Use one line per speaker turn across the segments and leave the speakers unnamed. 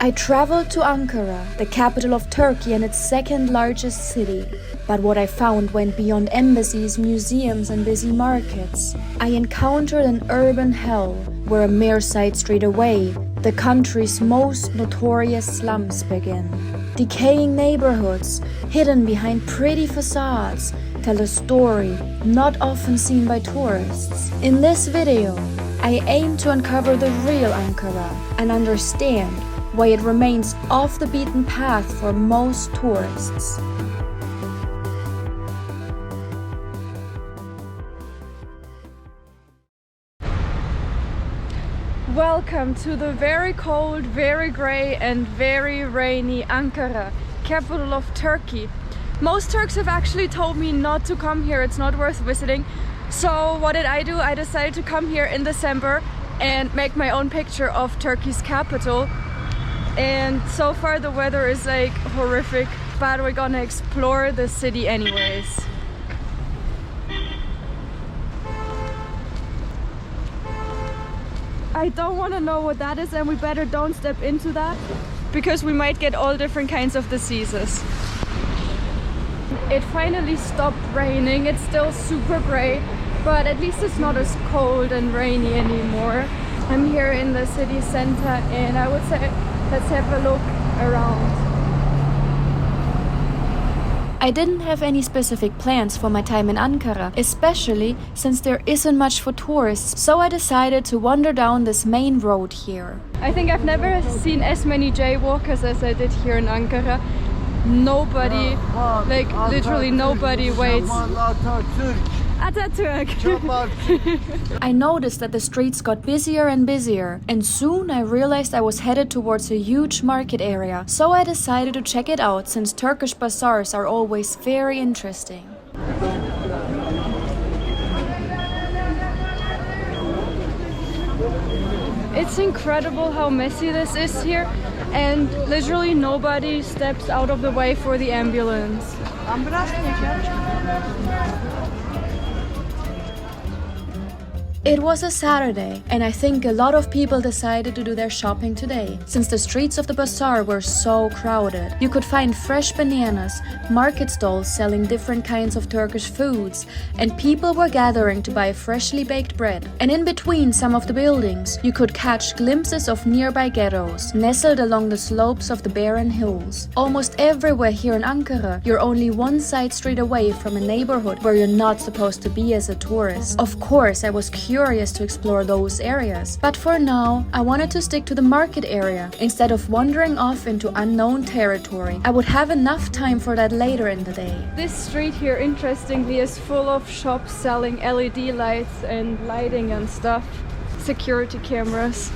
I traveled to Ankara, the capital of Turkey and its second largest city. But what I found went beyond embassies, museums and busy markets. I encountered an urban hell where a mere side street away, the country's most notorious slums begin. Decaying neighborhoods, hidden behind pretty facades, tell a story not often seen by tourists. In this video, I aim to uncover the real Ankara and understand why it remains off the beaten path for most tourists. Welcome to the very cold, very grey and very rainy Ankara, capital of Turkey. Most Turks have actually told me not to come here, it's not worth visiting. So what did I do? I decided to come here in December and make my own picture of Turkey's capital. And so far the weather is like horrific, but we're gonna explore the city anyways. I don't want to know what that is, and we better don't step into that because we might get all different kinds of diseases. It finally stopped raining. It's still super gray, but at least it's not as cold and rainy anymore. I'm here in the city center and I would say let's have a look around. I didn't have any specific plans for my time in Ankara, especially since there isn't much for tourists, so I decided to wander down this main road here. I think I've never seen as many jaywalkers as I did here in Ankara. Nobody, like literally nobody waits. Atatürk. I noticed that the streets got busier and busier, and soon I realized I was headed towards a huge market area, so I decided to check it out since Turkish bazaars are always very interesting. It's incredible how messy this is here, and literally nobody steps out of the way for the ambulance. It was a Saturday, and I think a lot of people decided to do their shopping today, since the streets of the bazaar were so crowded. You could find fresh bananas, market stalls selling different kinds of Turkish foods, and people were gathering to buy freshly baked bread. And in between some of the buildings, you could catch glimpses of nearby ghettos, nestled along the slopes of the barren hills. Almost everywhere here in Ankara, you're only one side street away from a neighborhood where you're not supposed to be as a tourist. Of course, I was curious to explore those areas, but for now I wanted to stick to the market area instead of wandering off into unknown territory. I would have enough time for that later in the day. This street here, interestingly, is full of shops selling LED lights and lighting and stuff, security cameras.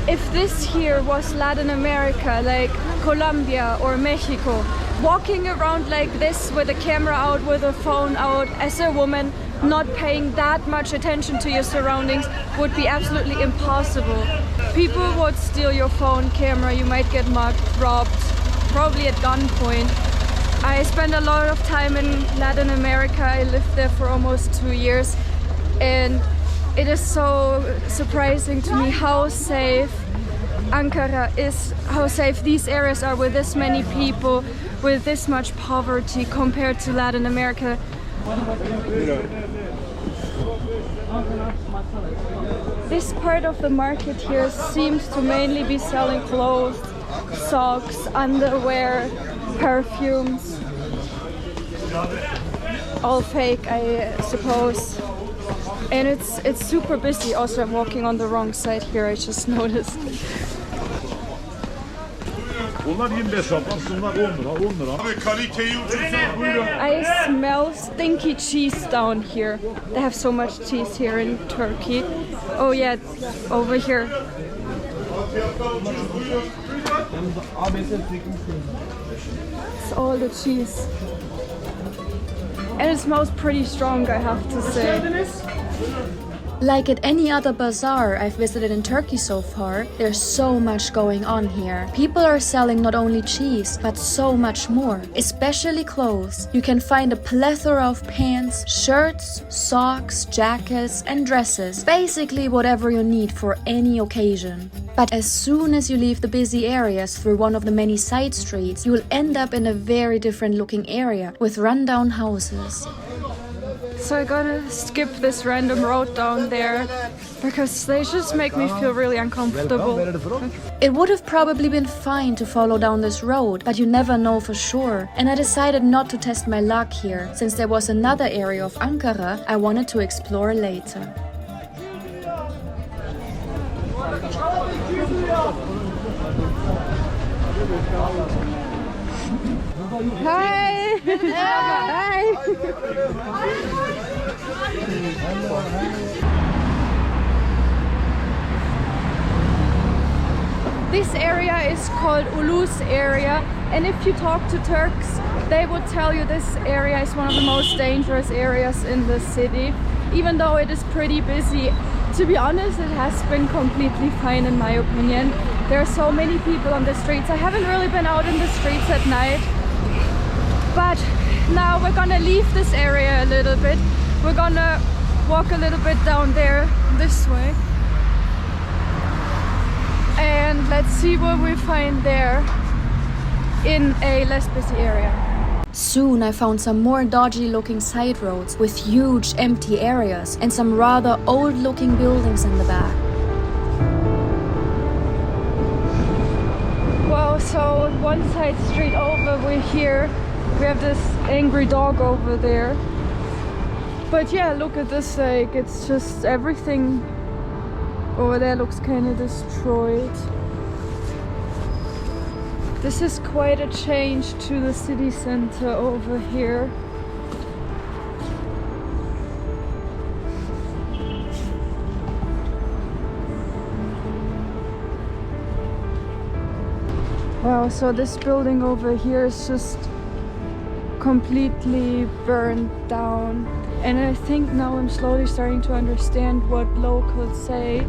If this here was Latin America, like Colombia or Mexico, walking around like this with a camera out, with a phone out, as a woman, not paying that much attention to your surroundings would be absolutely impossible. People would steal your phone, camera, you might get mugged, robbed, probably at gunpoint. I spent a lot of time in Latin America. I lived there for almost 2 years, and it is so surprising to me how safe Ankara is, how safe these areas are with this many people, with this much poverty compared to Latin America. This part of the market here seems to mainly be selling clothes, socks, underwear, perfumes. All fake, I suppose. And it's super busy. Also, I'm walking on the wrong side here, I just noticed. I smell stinky cheese down here. They have so much cheese here in Turkey. Oh yeah, over here. It's all the cheese. And it smells pretty strong, I have to say. Like at any other bazaar I've visited in Turkey so far, there's so much going on here. People are selling not only cheese, but so much more, especially clothes. You can find a plethora of pants, shirts, socks, jackets, and dresses. Basically whatever you need for any occasion. But as soon as you leave the busy areas through one of the many side streets, you'll end up in a very different looking area with rundown houses.
So I gotta skip this random road down there because they just make me feel really uncomfortable.
It would have probably been fine to follow down this road, but you never know for sure. And I decided not to test my luck here, since there was another area of Ankara I wanted to explore later.
Hi! Hi! This area is called Ulus area, and if you talk to Turks, they would tell you this area is one of the most dangerous areas in the city. Even though it is pretty busy, to be honest, it has been completely fine in my opinion. There are so many people on the streets. I haven't really been out in the streets at night, but now we're gonna leave this area a little bit. We're gonna walk a little bit down there this way, and let's see what we find there in a less busy area.
Soon I found some more dodgy looking side roads with huge empty areas and some rather old looking buildings in the back.
Wow, so one side street over, we have this angry dog over there. But yeah, look at this, like, it's just everything over there looks kind of destroyed. This is quite a change to the city center over here. Wow, so this building over here is just completely burned down. And I think now I'm slowly starting to understand what locals say.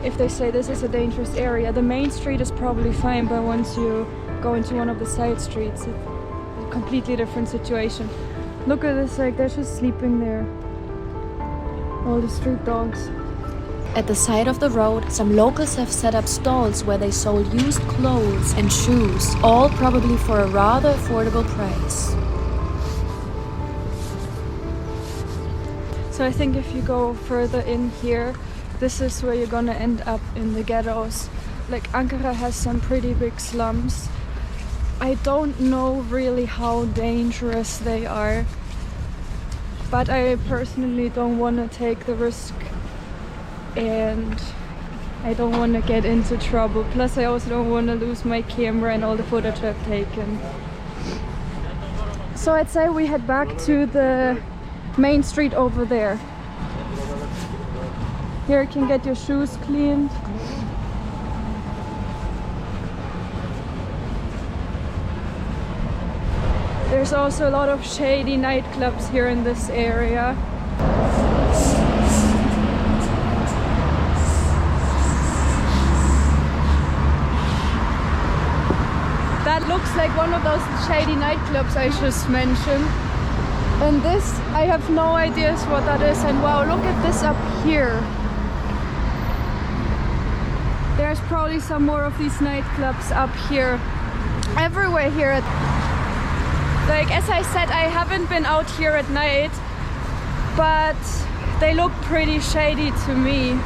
If they say this is a dangerous area, the main street is probably fine, but once you go into one of the side streets, it's a completely different situation. Look at this, like, they're just sleeping there. All the street dogs.
At the side of the road, some locals have set up stalls where they sold used clothes and shoes, all probably for a rather affordable price.
So I think if you go further in here, this is where you're gonna end up in the ghettos. Like, Ankara has some pretty big slums. I don't know really how dangerous they are, but I personally don't want to take the risk, and I don't want to get into trouble. Plus I also don't want to lose my camera and all the footage I've taken. So I'd say we head back to the main street over there. Here you can get your shoes cleaned. There's also a lot of shady nightclubs here in this area. That looks like one of those shady nightclubs I just mentioned. And this, I have no idea what that is. And wow, look at this up here. There's probably some more of these nightclubs up here. Everywhere here. Like, as I said, I haven't been out here at night, but they look pretty shady to me.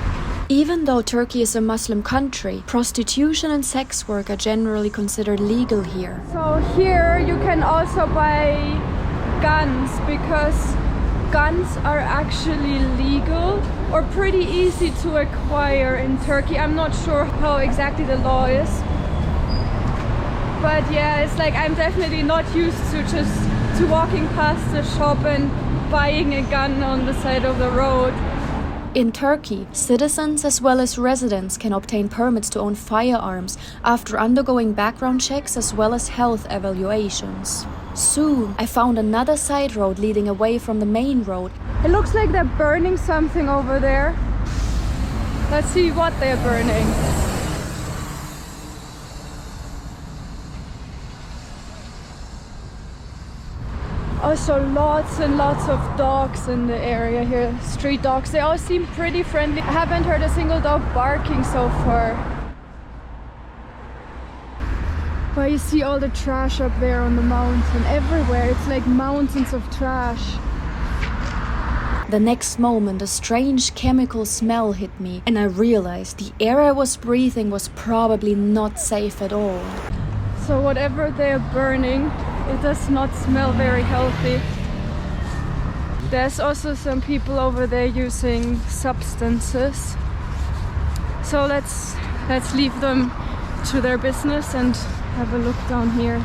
Even though Turkey is a Muslim country, prostitution and sex work are generally considered legal here.
So here you can also buy guns, because guns are actually legal or pretty easy to acquire in Turkey. I'm not sure how exactly the law is, but yeah, it's like I'm definitely not used to walking past the shop and buying a gun on the side of the road.
In Turkey, citizens as well as residents can obtain permits to own firearms after undergoing background checks as well as health evaluations. Soon, I found another side road leading away from the main road.
It looks like they're burning something over there. Let's see what they're burning. Also lots and lots of dogs in the area here, street dogs. They all seem pretty friendly. I haven't heard a single dog barking so far. But you see all the trash up there on the mountain, everywhere. It's like mountains of trash.
The next moment, a strange chemical smell hit me, and I realized the air I was breathing was probably not safe at all.
So whatever they're burning, it does not smell very healthy. There's also some people over there using substances. So let's leave them to their business and have a look down here.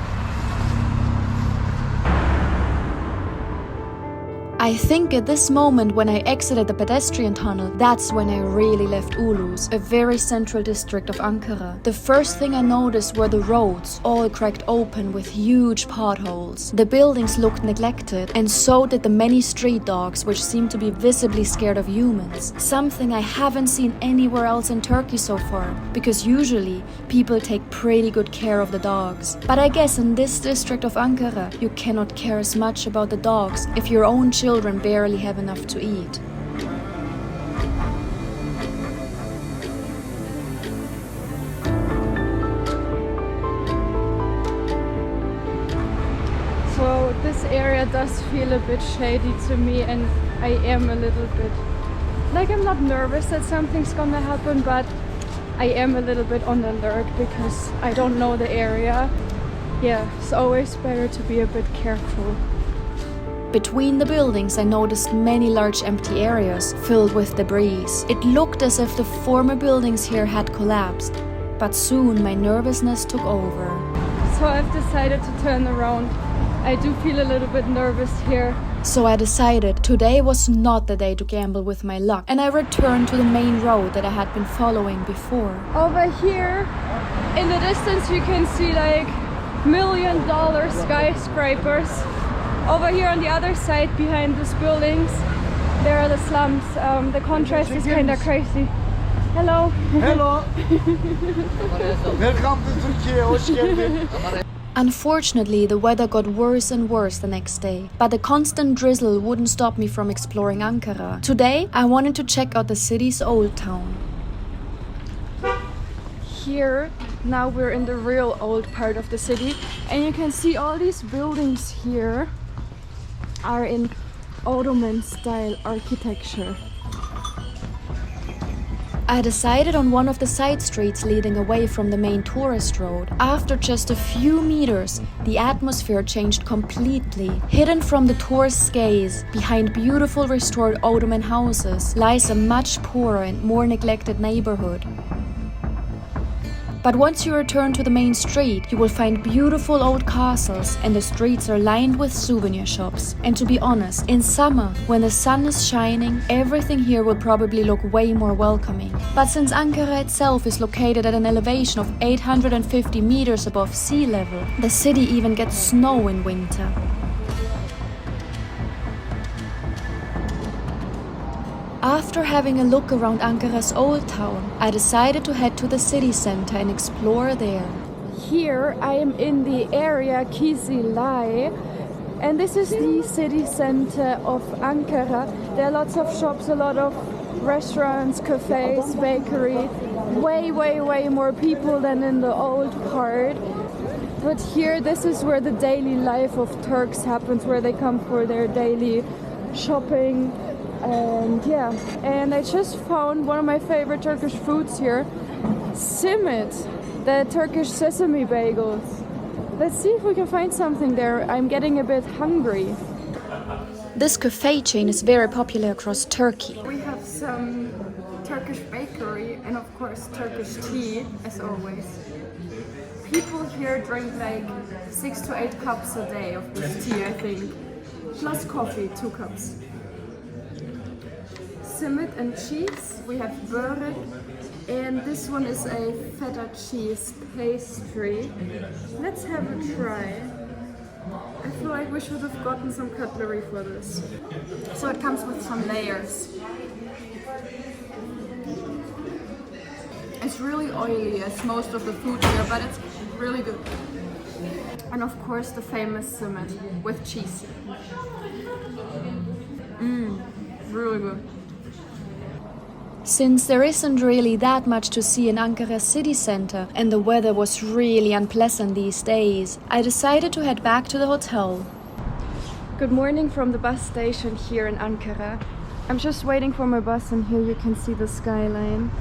I think at this moment when I exited the pedestrian tunnel, that's when I really left Ulus, a very central district of Ankara. The first thing I noticed were the roads, all cracked open with huge potholes. The buildings looked neglected, and so did the many street dogs, which seemed to be visibly scared of humans. Something I haven't seen anywhere else in Turkey so far, because usually people take pretty good care of the dogs. But I guess in this district of Ankara, you cannot care as much about the dogs if your own children barely have enough to eat.
So this area does feel a bit shady to me, and I am a little bit like, I'm not nervous that something's gonna happen, but I am a little bit on alert because I don't know the area. Yeah, it's always better to be a bit careful.
Between the buildings, I noticed many large empty areas filled with debris. It looked as if the former buildings here had collapsed, but soon my nervousness took over.
So I've decided to turn around. I do feel a little bit nervous here.
So I decided today was not the day to gamble with my luck, and I returned to the main road that I had been following before.
Over here, in the distance, you can see like $1,000,000 skyscrapers. Over here on the other side, behind these buildings, there are the slums. The contrast is kind of crazy. Hello.
Hello. Welcome to Turkey. Hoş geldin.
Unfortunately, the weather got worse and worse the next day, but the constant drizzle wouldn't stop me from exploring Ankara. Today, I wanted to check out the city's old town.
Here, now we're in the real old part of the city, and you can see all these buildings here are in Ottoman style architecture.
I decided on one of the side streets leading away from the main tourist road. After just a few meters, the atmosphere changed completely. Hidden from the tourist's gaze, behind beautiful restored Ottoman houses, lies a much poorer and more neglected neighborhood. But once you return to the main street, you will find beautiful old castles, and the streets are lined with souvenir shops. And to be honest, in summer, when the sun is shining, everything here will probably look way more welcoming. But since Ankara itself is located at an elevation of 850 meters above sea level, the city even gets snow in winter. After having a look around Ankara's old town, I decided to head to the city center and explore there.
Here I am in the area Kizilay, and this is the city center of Ankara. There are lots of shops, a lot of restaurants, cafes, bakery, way more people than in the old part. But here, this is where the daily life of Turks happens, where they come for their daily shopping. And yeah, and I just found one of my favorite Turkish foods here, simit, the Turkish sesame bagels. Let's see if we can find something there. I'm getting a bit hungry.
This cafe chain is very popular across Turkey.
We have some Turkish bakery and of course Turkish tea, as always. People here drink like 6 to 8 cups a day of this tea, I think, plus coffee, 2 cups. Simit and cheese, we have börek, and this one is a feta cheese pastry. Let's have a try. I feel like we should have gotten some cutlery for this. So it comes with some layers. It's really oily as most of the food here, but it's really good. And of course the famous simit with cheese. Really good.
Since there isn't really that much to see in Ankara city center and the weather was really unpleasant these days, I decided to head back to the hotel.
Good morning from the bus station here in Ankara. I'm just waiting for my bus and here you can see the skyline.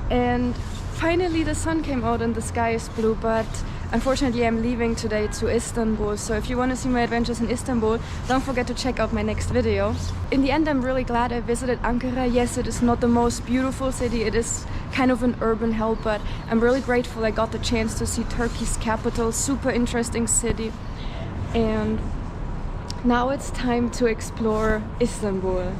And finally the sun came out and the sky is blue, but unfortunately I'm leaving today to Istanbul, so if you want to see my adventures in Istanbul, don't forget to check out my next video. In the end, I'm really glad I visited Ankara. Yes, it is not the most beautiful city, it is kind of an urban hell, but I'm really grateful I got the chance to see Turkey's capital, super interesting city. And now it's time to explore Istanbul.